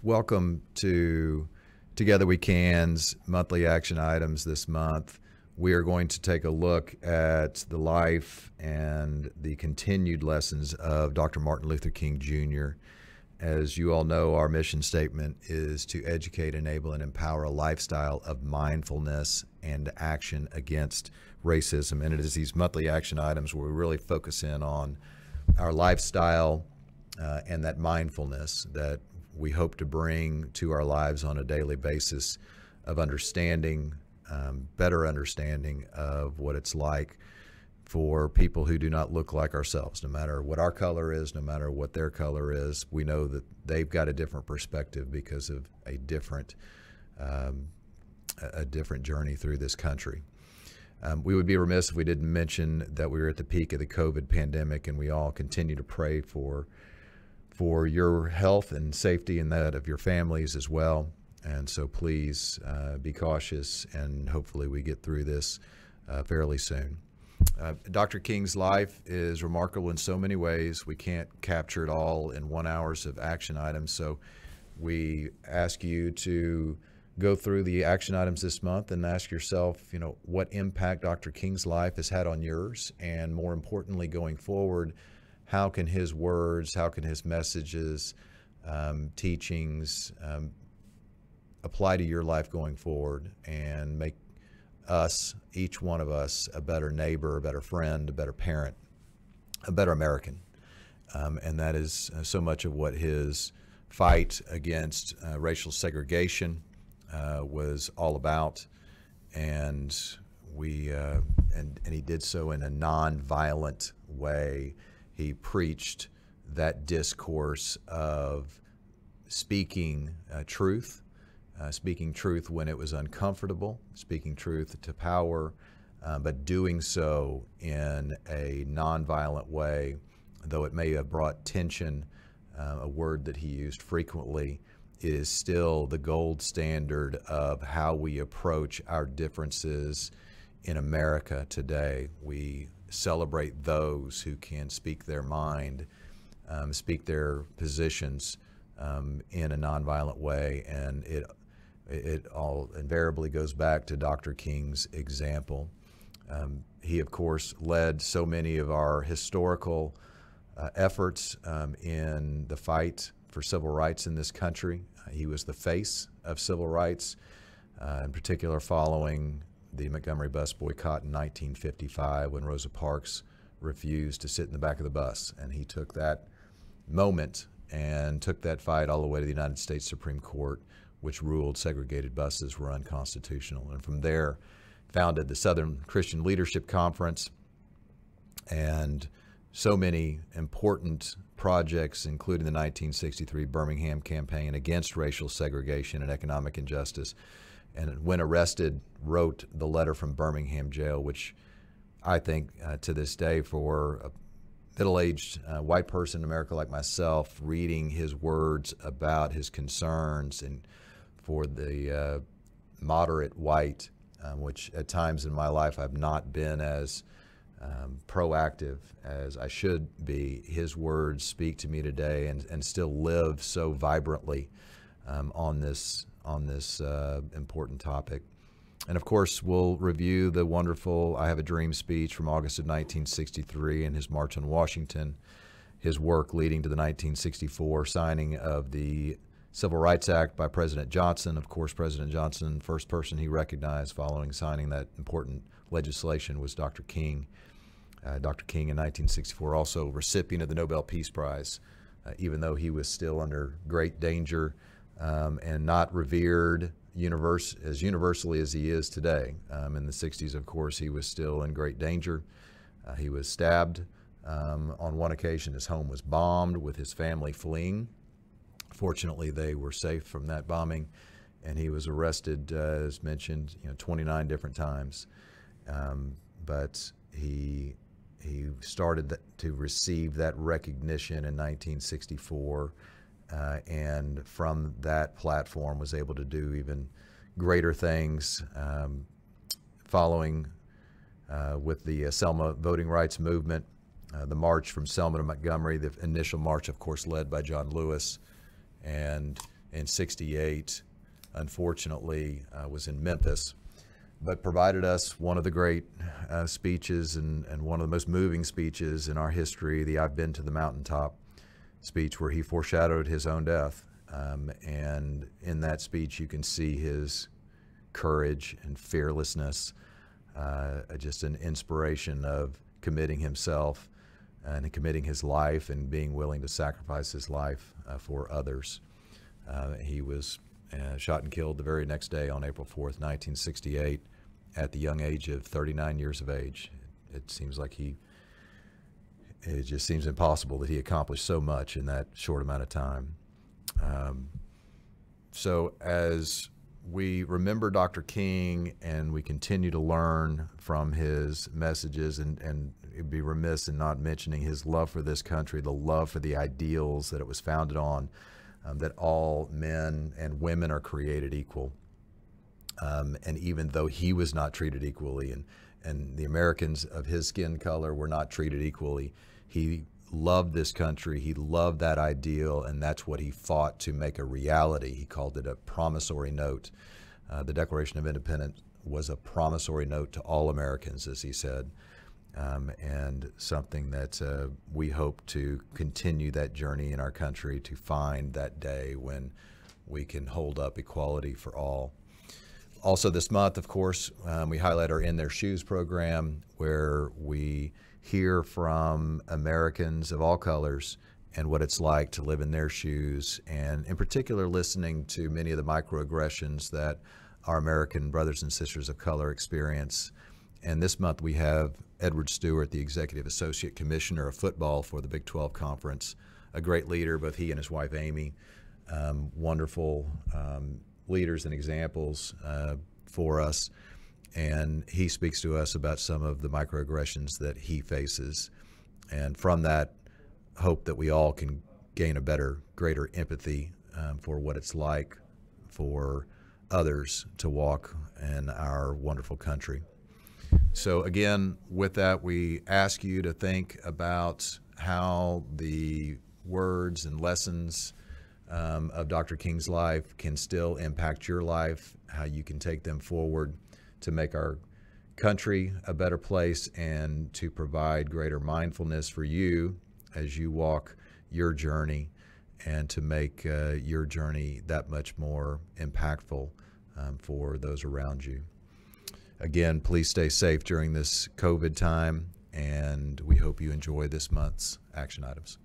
welcome to Together We Can's monthly action items this month. We are going to take a look at the life and the continued lessons of Dr. Martin Luther King Jr. As you all know, our mission statement is to educate, enable, and empower a lifestyle of mindfulness and action against racism. And it is these monthly action items where we really focus in on our lifestyle and that mindfulness that we hope to bring to our lives on a daily basis of understanding, better understanding of what it's like for people who do not look like ourselves. No matter what our color is, no matter what their color is, we know that they've got a different perspective because of a different journey through this country. We would be remiss if we didn't mention that we were at the peak of the COVID pandemic, and we all continue to pray for your health and safety and that of your families as well. And so please be cautious, and hopefully we get through this fairly soon. Dr. King's life is remarkable in so many ways. We can't capture it all in 1 hour's of action items. So we ask you to go through the action items this month and ask yourself, what impact Dr. King's life has had on yours, and more importantly, going forward, how can his words, how can his messages, teachings apply to your life going forward and make us, each one of us, a better neighbor, a better friend, a better parent, a better American. And that is so much of what his fight against racial segregation was all about. And he did so in a non-violent way. He preached that discourse of speaking truth when it was uncomfortable, speaking truth to power, but doing so in a nonviolent way, though it may have brought tension, a word that he used frequently, is still the gold standard of how we approach our differences in America today. We celebrate those who can speak their mind, speak their positions in a nonviolent way, and it all invariably goes back to Dr. King's example. He, of course, led so many of our historical efforts in the fight for civil rights in this country. He was the face of civil rights, in particular following the Montgomery bus boycott in 1955 when Rosa Parks refused to sit in the back of the bus. And he took that moment and took that fight all the way to the United States Supreme Court, which ruled segregated buses were unconstitutional. And from there, founded the Southern Christian Leadership Conference, and so many important projects, including the 1963 Birmingham campaign against racial segregation and economic injustice. And when arrested, wrote the letter from Birmingham jail, which I think to this day, for a middle-aged white person in America like myself, reading his words about his concerns, and for the moderate white, which at times in my life I've not been as proactive as I should be, his words speak to me today and still live so vibrantly on this important topic. And of course, we'll review the wonderful I Have a Dream speech from August of 1963 and his March on Washington, his work leading to the 1964 signing of the Civil Rights Act by President Johnson. Of course, President Johnson, first person he recognized following signing that important legislation was Dr. King. Dr. King in 1964 also recipient of the Nobel Peace Prize, even though he was still under great danger and not revered as universally as he is today. In the 60s, of course, he was still in great danger. He was stabbed on one occasion. His home was bombed with his family fleeing. Fortunately, they were safe from that bombing, and he was arrested, as mentioned, 29 different times. But he started to receive that recognition in 1964, and from that platform was able to do even greater things, following with the Selma voting rights movement, the march from Selma to Montgomery, the initial march, of course, led by John Lewis, and in '68, unfortunately, was in Memphis, but provided us one of the great speeches and one of the most moving speeches in our history, the "I've Been to the Mountaintop" speech, where he foreshadowed his own death. And in that speech, you can see his courage and fearlessness, just an inspiration of committing himself and committing his life and being willing to sacrifice his life for others. He was shot and killed the very next day on April 4th, 1968, at the young age of 39 years of age. It seems like it just seems impossible that he accomplished so much in that short amount of time. So as we remember Dr. King and we continue to learn from his messages, and it'd be remiss in not mentioning his love for this country, the love for the ideals that it was founded on, that all men and women are created equal. And even though he was not treated equally, and the Americans of his skin color were not treated equally, he loved this country, he loved that ideal, and that's what he fought to make a reality. He called it a promissory note. The Declaration of Independence was a promissory note to all Americans, as he said, and something that we hope to continue that journey in our country to find that day when we can hold up equality for all. Also this month, of course, we highlight our In Their Shoes program, where we hear from Americans of all colors and what it's like to live in their shoes, and in particular listening to many of the microaggressions that our American brothers and sisters of color experience. And this month we have Edward Stewart, the Executive Associate Commissioner of Football for the Big 12 Conference, a great leader, both he and his wife Amy, wonderful leaders and examples for us. And he speaks to us about some of the microaggressions that he faces. And from that, hope that we all can gain a better, greater empathy for what it's like for others to walk in our wonderful country. So again, with that, we ask you to think about how the words and lessons of Dr. King's life can still impact your life, how you can take them forward to make our country a better place and to provide greater mindfulness for you as you walk your journey, and to make your journey that much more impactful for those around you. Again, please stay safe during this COVID time, and we hope you enjoy this month's action items.